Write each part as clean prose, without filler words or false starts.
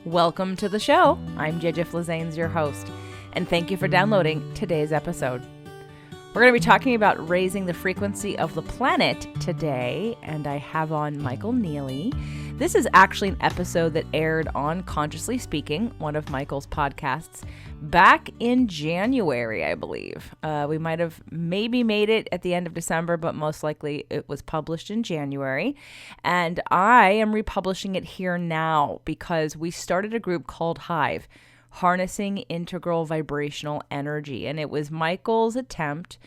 Welcome to the show. I'm JJ Flazanes, your host, and thank you for downloading today's episode. We're going to be talking about raising the frequency of the planet today, and I have on Michael Neeley. This is actually an episode that aired on Consciously Speaking, one of Michael's podcasts, back in January, I believe. We might have maybe made it at the end of December, but most likely it was published in January. And I am republishing it here now because we started a group called Hive, Harnessing Integral Vibrational Energy. And it was Michael's attempt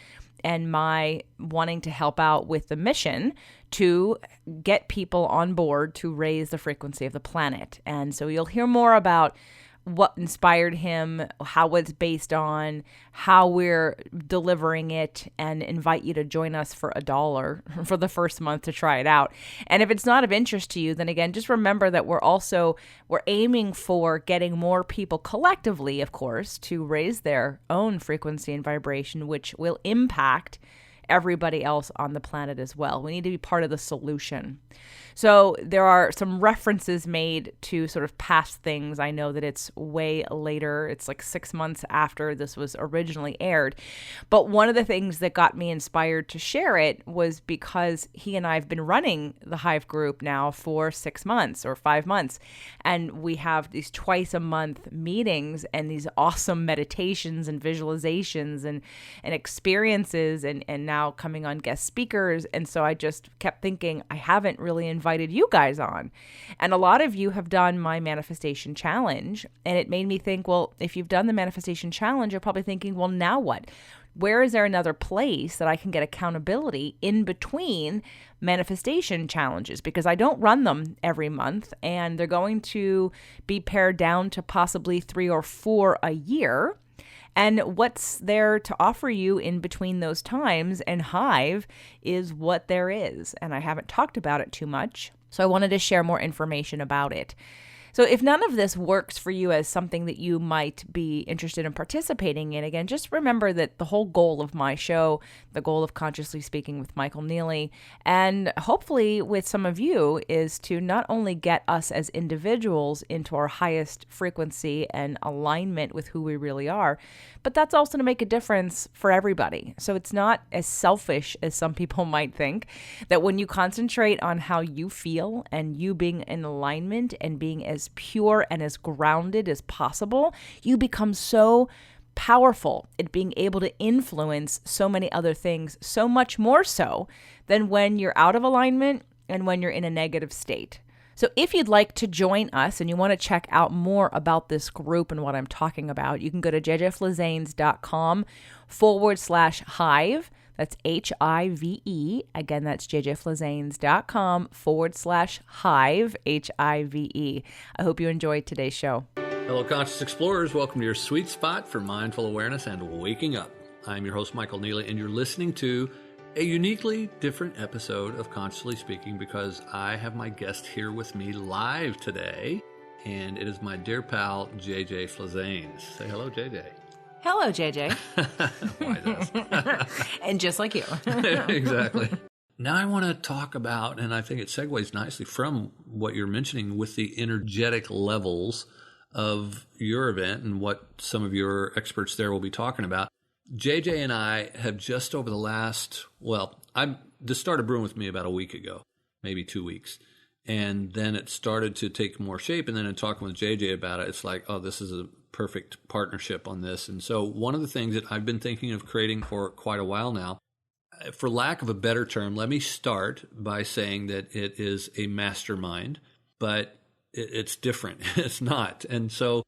and my wanting to help out with the mission to get people on board to raise the frequency of the planet. And so you'll hear more about what inspired him, how it's based on, how we're delivering it, and invite you to join us for $1 for the first month to try it out. And if it's not of interest to you, then again, just remember that we're aiming for getting more people collectively, of course, to raise their own frequency and vibration, which will impact everybody else on the planet as well. We need to be part of the solution. So there are some references made to sort of past things. I know that it's way later. It's like 6 months after this was originally aired. But one of the things that got me inspired to share it was because he and I have been running the Hive group now for 6 months or 5 months. And we have these twice a month meetings and these awesome meditations and visualizations and experiences and now coming on guest speakers. And so I just kept thinking, I haven't really invited you guys on. And a lot of you have done my manifestation challenge. And it made me think, well, if you've done the manifestation challenge, you're probably thinking, well, now what? Where is there another place that I can get accountability in between manifestation challenges? Because I don't run them every month, and they're going to be pared down to possibly 3 or 4 a year. And what's there to offer you in between those times? And Hive is what there is. And I haven't talked about it too much, so I wanted to share more information about it. So if none of this works for you as something that you might be interested in participating in, again, just remember that the whole goal of my show, the goal of Consciously Speaking with Michael Neeley, and hopefully with some of you, is to not only get us as individuals into our highest frequency and alignment with who we really are, but that's also to make a difference for everybody. So it's not as selfish as some people might think, that when you concentrate on how you feel and you being in alignment and being as pure and as grounded as possible, you become so powerful at being able to influence so many other things, so much more so than when you're out of alignment and when you're in a negative state. So if you'd like to join us and you want to check out more about this group and what I'm talking about, you can go to jjflazanes.com/hive. That's HIVE. Again, that's jjflazanes.com/hive, HIVE. I hope you enjoyed today's show. Hello, Conscious Explorers. Welcome to your sweet spot for mindful awareness and waking up. I'm your host, Michael Neeley, and you're listening to a uniquely different episode of Consciously Speaking because I have my guest here with me live today, and it is my dear pal, JJ Flazanes. Say hello, JJ. Hello, JJ. Why does? And just like you. Exactly. Now I want to talk about, and I think it segues nicely from what you're mentioning with the energetic levels of your event and what some of your experts there will be talking about. JJ and I have just over the last, this started brewing with me about a week ago, maybe 2 weeks. And then it started to take more shape. And then in talking with JJ about it, it's like, oh, this is a perfect partnership on this. And so one of the things that I've been thinking of creating for quite a while now, for lack of a better term, let me start by saying that it is a mastermind, but it's different. It's not. And so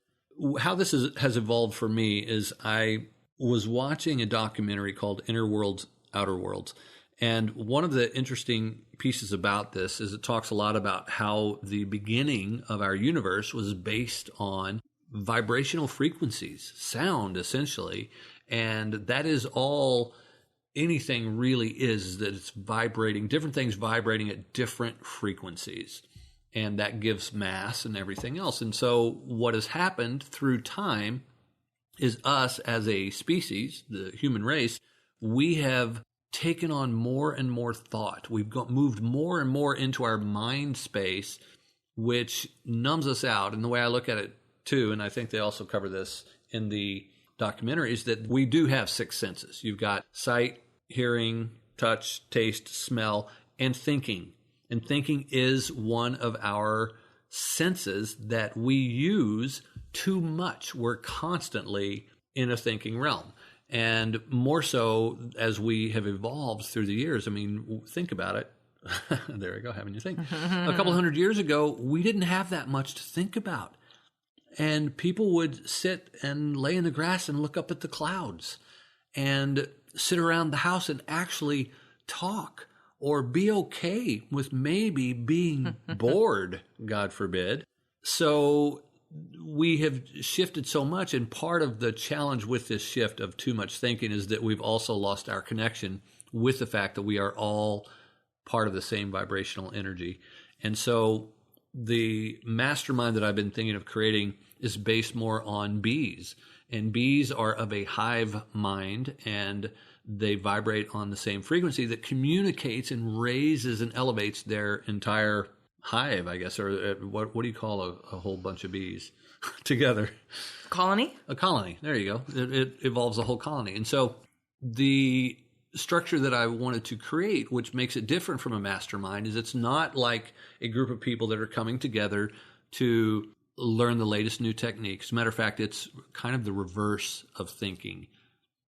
how this has evolved for me is I was watching a documentary called Inner Worlds, Outer Worlds. And one of the interesting pieces about this is it talks a lot about how the beginning of our universe was based on vibrational frequencies, sound essentially. And that is all anything really is, that it's vibrating, different things vibrating at different frequencies. And that gives mass and everything else. And so what has happened through time is us as a species, the human race, we have taken on more and more thought. We've moved more and more into our mind space which numbs us out. And the way I look at it too, and I think they also cover this in the documentary, is that we do have 6 senses. You've got sight, hearing, touch, taste, smell, and thinking. And thinking is one of our senses that we use too much. We're constantly in a thinking realm. And more so as we have evolved through the years. I mean, think about it. There we go, having you think. A couple hundred years ago, we didn't have that much to think about. And people would sit and lay in the grass and look up at the clouds and sit around the house and actually talk or be okay with maybe being bored, God forbid. So we have shifted so much, and part of the challenge with this shift of too much thinking is that we've also lost our connection with the fact that we are all part of the same vibrational energy. And so the mastermind that I've been thinking of creating is based more on bees. And bees are of a hive mind, and they vibrate on the same frequency that communicates and raises and elevates their entire hive, I guess, or what do you call a whole bunch of bees together? Colony? A colony. There you go. It evolves a whole colony. And so the structure that I wanted to create, which makes it different from a mastermind, is it's not like a group of people that are coming together to learn the latest new techniques. As a matter of fact, it's kind of the reverse of thinking.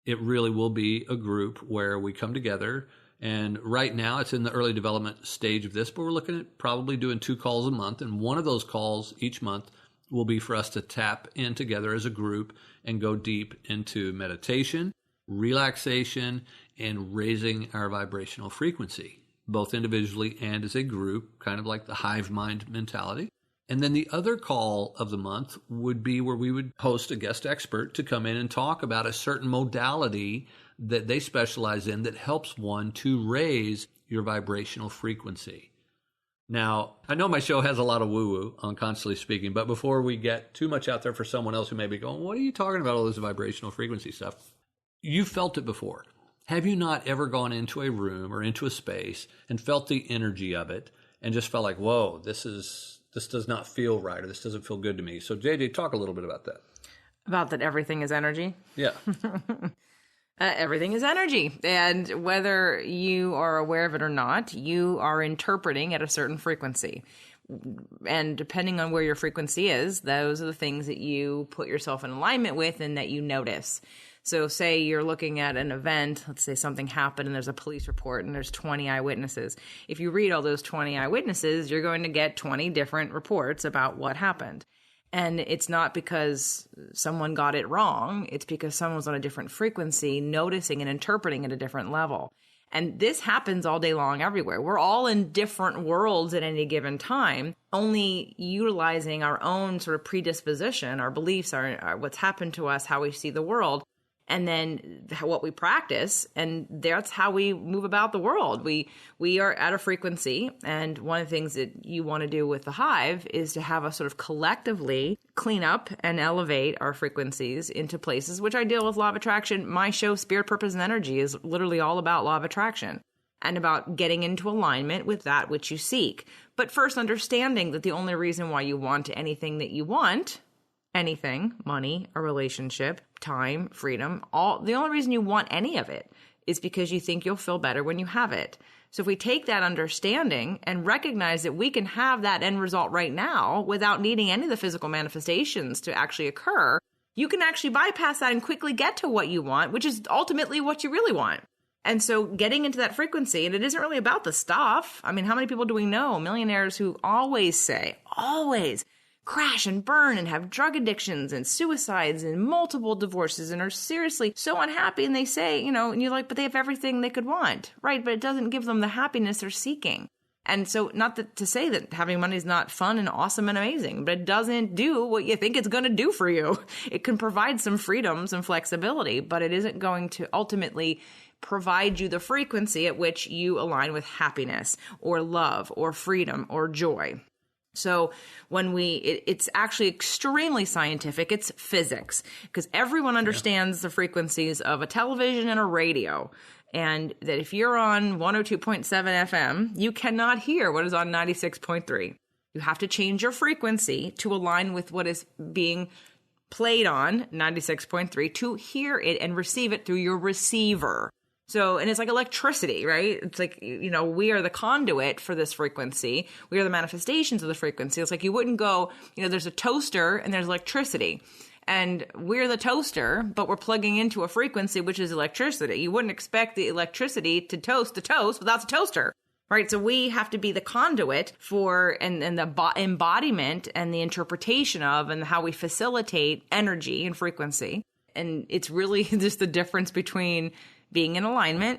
It really will be a group where we come together. And right now it's in the early development stage of this, but we're looking at probably doing 2 calls a month. And one of those calls each month will be for us to tap in together as a group and go deep into meditation, relaxation, and raising our vibrational frequency, both individually and as a group, kind of like the hive mind mentality. And then the other call of the month would be where we would host a guest expert to come in and talk about a certain modality that they specialize in that helps one to raise your vibrational frequency. Now, I know my show has a lot of woo-woo on Constantly Speaking, but before we get too much out there for someone else who may be going, what are you talking about, all this vibrational frequency stuff? You felt it before. Have you not ever gone into a room or into a space and felt the energy of it and just felt like, whoa, this does not feel right, or this doesn't feel good to me? So JJ, talk a little bit about that. About that everything is energy? Yeah. Everything is energy. And whether you are aware of it or not, you are interpreting at a certain frequency. And depending on where your frequency is, those are the things that you put yourself in alignment with and that you notice. So say you're looking at an event, let's say something happened and there's a police report and there's 20 eyewitnesses. If you read all those 20 eyewitnesses, you're going to get 20 different reports about what happened. And it's not because someone got it wrong. It's because someone was on a different frequency, noticing and interpreting at a different level. And this happens all day long everywhere. We're all in different worlds at any given time, only utilizing our own sort of predisposition, our beliefs, our what's happened to us, how we see the world, and then what we practice, and that's how we move about the world. We are at a frequency, and one of the things that you want to do with the hive is to have us sort of collectively clean up and elevate our frequencies into places, which I deal with law of attraction. My show, Spirit, Purpose, and Energy, is literally all about law of attraction and about getting into alignment with that which you seek. But first, understanding that the only reason why you want anything that you want, anything, money, a relationship, time, freedom, the only reason you want any of it is because you think you'll feel better when you have it. So if we take that understanding and recognize that we can have that end result right now without needing any of the physical manifestations to actually occur, you can actually bypass that and quickly get to what you want, which is ultimately what you really want. And so getting into that frequency, and it isn't really about the stuff. I mean, how many people do we know, millionaires who always crash and burn and have drug addictions and suicides and multiple divorces and are seriously so unhappy, and they say, and you're like, but they have everything they could want, right? But it doesn't give them the happiness they're seeking. And so not to say that having money is not fun and awesome and amazing, but it doesn't do what you think it's going to do for you. It can provide some freedoms and flexibility, but it isn't going to ultimately provide you the frequency at which you align with happiness or love or freedom or joy. So when it's actually extremely scientific, it's physics, because everyone understands the frequencies of a television and a radio. And that if you're on 102.7 FM, you cannot hear what is on 96.3. You have to change your frequency to align with what is being played on 96.3 to hear it and receive it through your receiver. So, and it's like electricity, right? It's like, we are the conduit for this frequency. We are the manifestations of the frequency. It's like you wouldn't go, there's a toaster and there's electricity. And we're the toaster, but we're plugging into a frequency, which is electricity. You wouldn't expect the electricity to toast without the toaster. Right. So we have to be the conduit for and the embodiment and the interpretation of and how we facilitate energy and frequency. And it's really just the difference between being in alignment,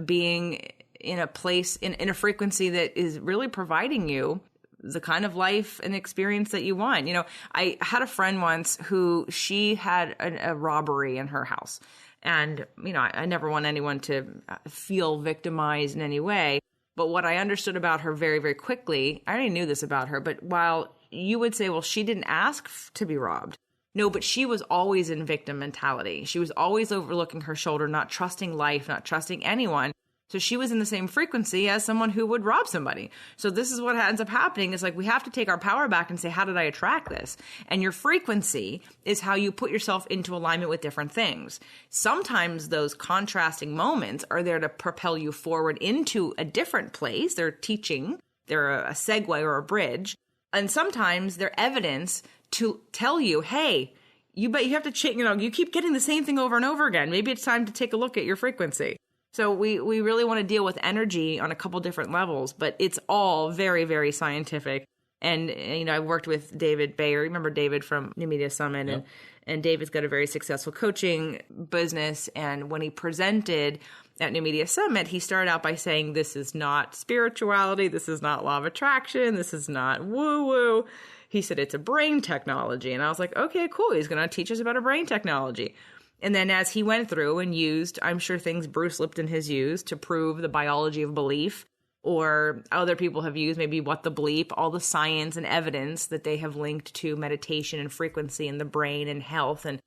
being in a place in a frequency that is really providing you the kind of life and experience that you want. I had a friend once who she had a robbery in her house. And, I never want anyone to feel victimized in any way. But what I understood about her very, very quickly, I already knew this about her, but while you would say, well, she didn't ask to be robbed. No, but she was always in victim mentality. She was always overlooking her shoulder, not trusting life, not trusting anyone. So she was in the same frequency as someone who would rob somebody. So this is what ends up happening. It's like we have to take our power back and say, how did I attract this? And your frequency is how you put yourself into alignment with different things. Sometimes those contrasting moments are there to propel you forward into a different place. They're teaching. They're a segue or a bridge. And sometimes they're evidence to tell you, hey, you have to change, you keep getting the same thing over and over again. Maybe it's time to take a look at your frequency. So we really want to deal with energy on a couple different levels, but it's all very, very scientific. And, I worked with David Bayer. Remember David from New Media Summit? Yep. And David's got a very successful coaching business. And when he presented at New Media Summit, he started out by saying, this is not spirituality. This is not law of attraction. This is not woo-woo. He said, it's a brain technology. And I was like, okay, cool. He's going to teach us about a brain technology. And then as he went through and used, I'm sure things Bruce Lipton has used to prove the biology of belief, or other people have used maybe what the bleep, all the science and evidence that they have linked to meditation and frequency in the brain and health and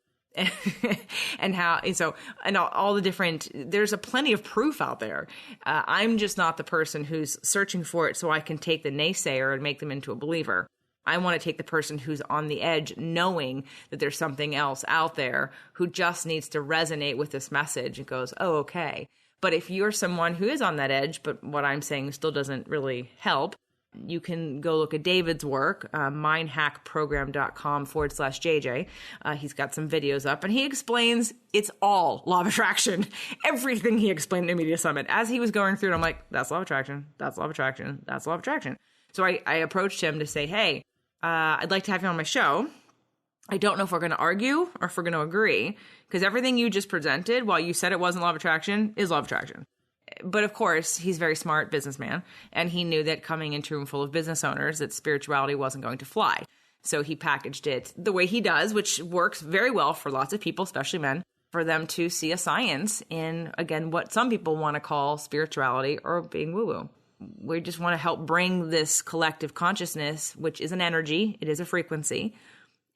all the different, there's plenty of proof out there. I'm just not the person who's searching for it so I can take the naysayer and make them into a believer. I want to take the person who's on the edge, knowing that there's something else out there who just needs to resonate with this message and goes, oh, okay. But if you're someone who is on that edge, but what I'm saying still doesn't really help, you can go look at David's work, mindhackprogram.com/JJ. He's got some videos up and he explains it's all law of attraction. Everything he explained in the Media Summit. As he was going through it, I'm like, that's law of attraction. That's law of attraction. That's law of attraction. So I approached him to say, hey, I'd like to have you on my show. I don't know if we're going to argue or if we're going to agree, because everything you just presented, while you said it wasn't law of attraction, is law of attraction. But of course, he's a very smart businessman, and he knew that coming into a room full of business owners, that spirituality wasn't going to fly. So he packaged it the way he does, which works very well for lots of people, especially men, for them to see a science in, again, what some people want to call spirituality or being woo-woo. We just want to help bring this collective consciousness, which is an energy, it is a frequency,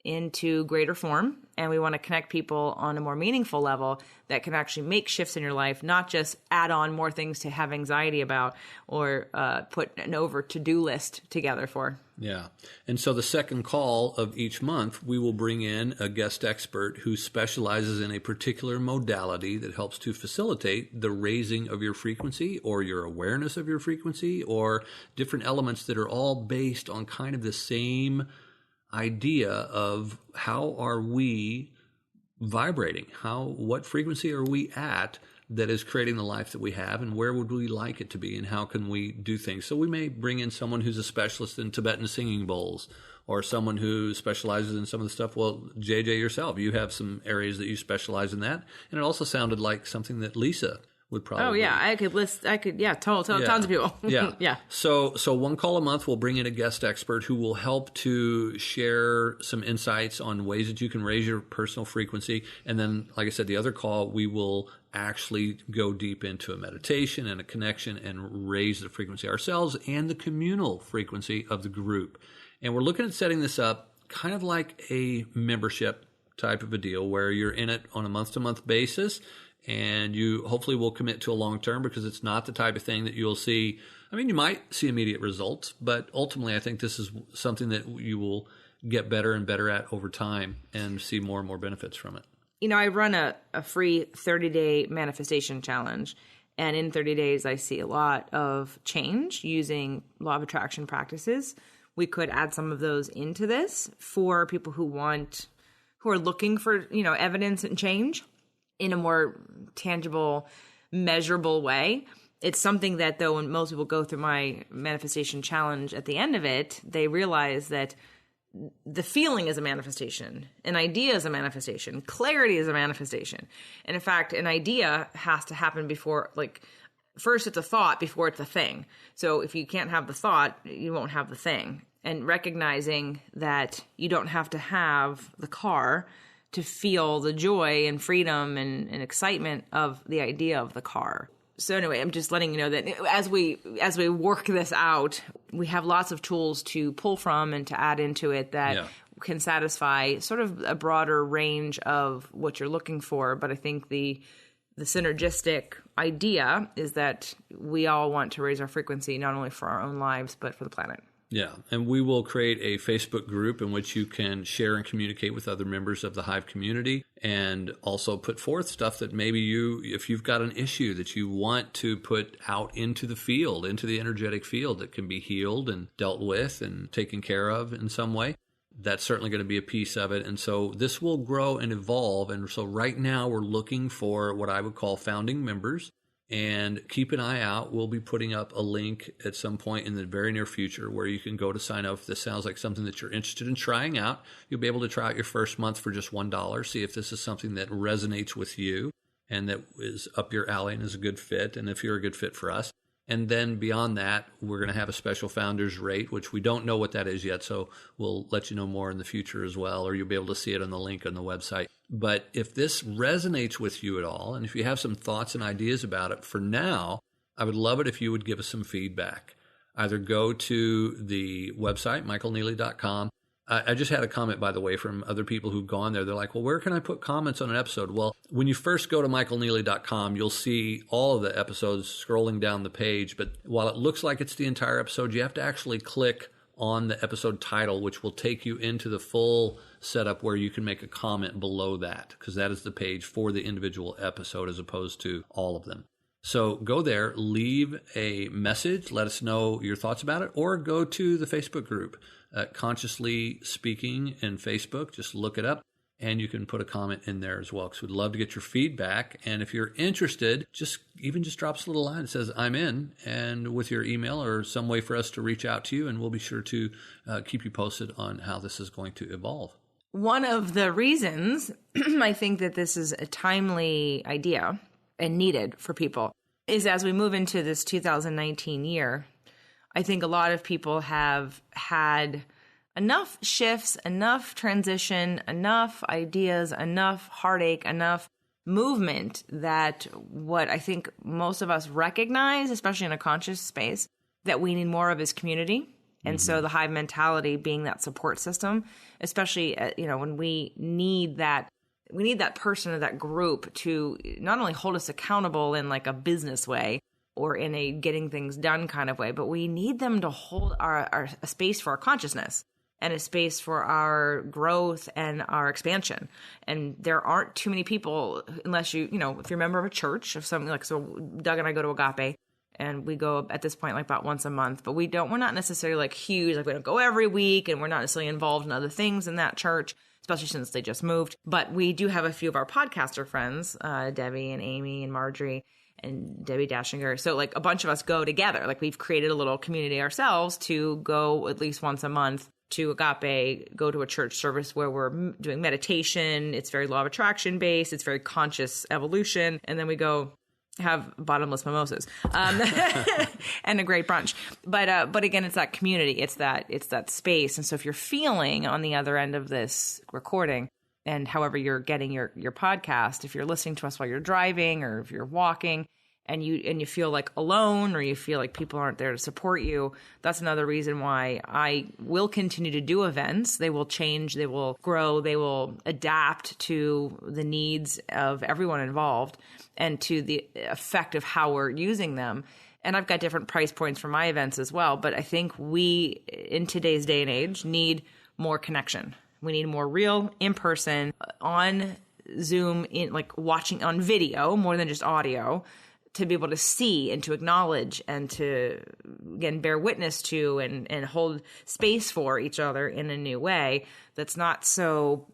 into greater form. And we want to connect people on a more meaningful level that can actually make shifts in your life, not just add on more things to have anxiety about or put an over to-do list together for. Yeah. And so the second call of each month, we will bring in a guest expert who specializes in a particular modality that helps to facilitate the raising of your frequency or your awareness of your frequency or different elements that are all based on kind of the same idea of how are we vibrating? What frequency are we at that is creating the life that we have, and where would we like it to be, and how can we do things? So we may bring in someone who's a specialist in Tibetan singing bowls, or someone who specializes in some of the stuff. Well, JJ, yourself, you have some areas that you specialize in that, and it also sounded like something that Lisa would probably. Oh yeah, I could tons of people. Yeah. Yeah. So one call a month, we'll bring in a guest expert who will help to share some insights on ways that you can raise your personal frequency. And then, like I said, the other call, we will actually go deep into a meditation and a connection and raise the frequency ourselves and the communal frequency of the group. And we're looking at setting this up kind of like a membership type of a deal where you're in it on a month-to-month basis. And you hopefully will commit to a long term, because it's not the type of thing that you'll see I mean, you might see immediate results, but ultimately I think this is something that you will get better and better at over time and see more and more benefits from it. I run a free 30-day manifestation challenge. And in 30 days, I see a lot of change using law of attraction practices. We could add some of those into this for people who are looking for, evidence and change in a more tangible, measurable way. It's something that, though, when most people go through my manifestation challenge, at the end of it, they realize that the feeling is a manifestation. An idea is a manifestation. Clarity is a manifestation. And in fact, an idea has to happen before, first it's a thought before it's a thing. So if you can't have the thought, you won't have the thing. And recognizing that you don't have to have the car to feel the joy and freedom and excitement of the idea of the car. So anyway, I'm just letting you know that as we work this out, we have lots of tools to pull from and to add into it that can satisfy sort of a broader range of what you're looking for. But I think the synergistic idea is that we all want to raise our frequency, not only for our own lives, but for the planet. Yeah, and we will create a Facebook group in which you can share and communicate with other members of the Hive community, and also put forth stuff that maybe if you've got an issue that you want to put out into the field, into the energetic field that can be healed and dealt with and taken care of in some way. That's certainly going to be a piece of it. And so this will grow and evolve. And so right now we're looking for what I would call founding members. And keep an eye out. We'll be putting up a link at some point in the very near future where you can go to sign up. If this sounds like something that you're interested in trying out, you'll be able to try out your first month for just $1. See if this is something that resonates with you and that is up your alley and is a good fit. And if you're a good fit for us. And then beyond that, we're going to have a special founders rate, which we don't know what that is yet. So we'll let you know more in the future as well, or you'll be able to see it on the link on the website. But if this resonates with you at all, and if you have some thoughts and ideas about it, for now, I would love it if you would give us some feedback. Either go to the website, michaelneeley.com. I just had a comment, by the way, from other people who've gone there. They're like, well, where can I put comments on an episode? Well, when you first go to michaelneeley.com, you'll see all of the episodes scrolling down the page. But while it looks like it's the entire episode, you have to actually click on the episode title, which will take you into the full setup where you can make a comment below that, because that is the page for the individual episode as opposed to all of them. So go there, leave a message, let us know your thoughts about it, or go to the Facebook group, Consciously Speaking in Facebook. Just look it up, and you can put a comment in there as well, because we'd love to get your feedback. And if you're interested, just drop us a little line that says, I'm in, and with your email or some way for us to reach out to you, and we'll be sure to keep you posted on how this is going to evolve. One of the reasons I think that this is a timely idea and needed for people is as we move into this 2019 year, I think a lot of people have had enough shifts, enough transition, enough ideas, enough heartache, enough movement that what I think most of us recognize, especially in a conscious space, that we need more of is community. And so the Hive mentality being that support system, especially, when we need that person or that group to not only hold us accountable in like a business way or in a getting things done kind of way, but we need them to hold a space for our consciousness and a space for our growth and our expansion. And there aren't too many people, unless if you're a member of a church, of something like, so Doug and I go to Agape, and we go at this point like about once a month, but we're not necessarily like huge, like we don't go every week, and we're not necessarily involved in other things in that church, especially since they just moved. But we do have a few of our podcaster friends, Debbie and Amy and Marjorie and Debbie Dashinger. So like a bunch of us go together. Like we've created a little community ourselves to go at least once a month to Agape, go to a church service where we're doing meditation. It's very law of attraction based. It's very conscious evolution. And then we go have bottomless mimosas, and a great brunch. But again, it's that community. It's that space. And so if you're feeling on the other end of this recording, and however you're getting your podcast, if you're listening to us while you're driving or if you're walking and you feel like alone or you feel like people aren't there to support you, that's another reason why I will continue to do events. They will change, they will grow, they will adapt to the needs of everyone involved and to the effect of how we're using them. and I've got different price points for my events as well, but I think we, in today's day and age, need more connection. We need more real, in-person, on Zoom, in like watching on video more than just audio, to be able to see and to acknowledge and to, again, bear witness to and hold space for each other in a new way that's not so,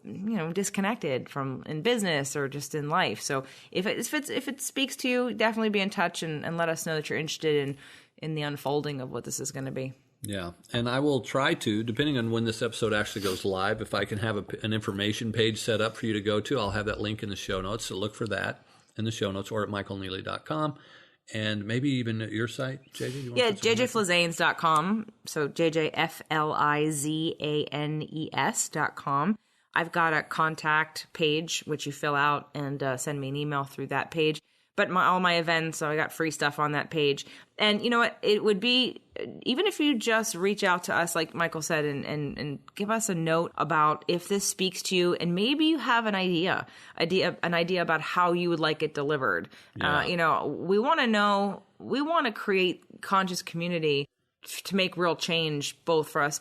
disconnected from in business or just in life. So if it speaks to you, definitely be in touch and let us know that you're interested in the unfolding of what this is going to be. Yeah. And I will try to, depending on when this episode actually goes live, if I can have an information page set up for you to go to, I'll have that link in the show notes. So look for that in the show notes or at michaelneeley.com. And maybe even at your site, JJ? Yeah, jjflizanes.com. So jjflizanes.com. I've got a contact page, which you fill out and send me an email through that page. But all my events, so I got free stuff on that page. And you know what? It would be, even if you just reach out to us, like Michael said, and give us a note about if this speaks to you, and maybe you have an idea about how you would like it delivered. Yeah. We want to know, we want to create conscious community to make real change, both for us,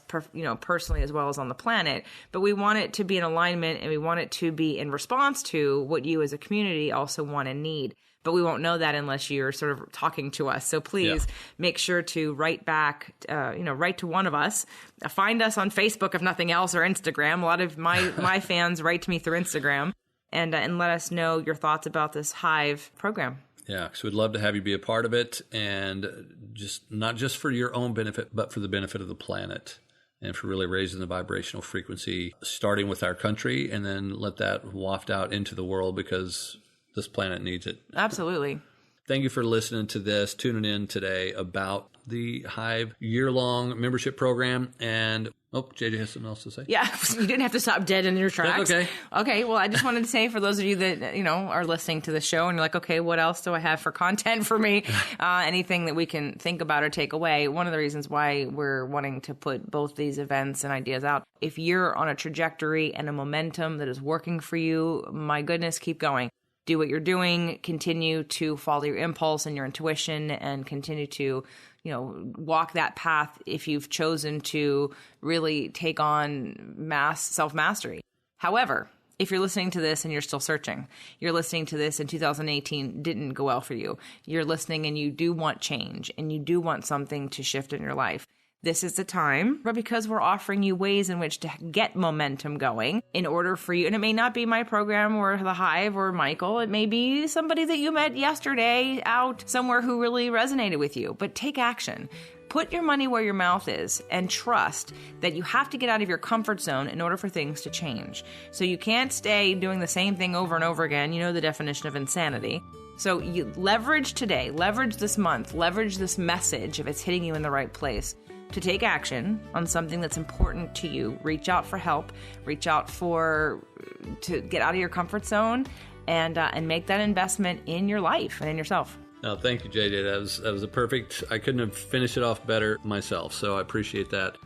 personally as well as on the planet. But we want it to be in alignment, and we want it to be in response to what you as a community also want and need. But we won't know that unless you're sort of talking to us. So please make sure to write back, write to one of us. Find us on Facebook, if nothing else, or Instagram. A lot of my fans write to me through Instagram and let us know your thoughts about this Hive program. Yeah, because we'd love to have you be a part of it, and just not just for your own benefit, but for the benefit of the planet, and for really raising the vibrational frequency, starting with our country, and then let that waft out into the world, because this planet needs it. Absolutely. Thank you for listening to this, tuning in today about the Hive year-long membership program. And, JJ has something else to say? Yeah, you didn't have to stop dead in your tracks. That's okay. Okay, well, I just wanted to say, for those of you that, are listening to the show and you're like, okay, what else do I have for content for me? Anything that we can think about or take away. One of the reasons why we're wanting to put both these events and ideas out, if you're on a trajectory and a momentum that is working for you, my goodness, keep going. Do what you're doing, continue to follow your impulse and your intuition, and continue to, walk that path if you've chosen to really take on self-mastery. However, if you're listening to this and you're still searching, you're listening to this in 2018, didn't go well for you. You're listening and you do want change and you do want something to shift in your life. This is the time, but because we're offering you ways in which to get momentum going in order for you, and it may not be my program or the Hive or Michael, it may be somebody that you met yesterday out somewhere who really resonated with you, but take action. Put your money where your mouth is and trust that you have to get out of your comfort zone in order for things to change. So you can't stay doing the same thing over and over again. You know the definition of insanity. So you leverage today, leverage this month, leverage this message if it's hitting you in the right place, to take action on something that's important to you. Reach out for help, to get out of your comfort zone and make that investment in your life and in yourself. No, thank you, JJ. That was a perfect, I couldn't have finished it off better myself. So I appreciate that.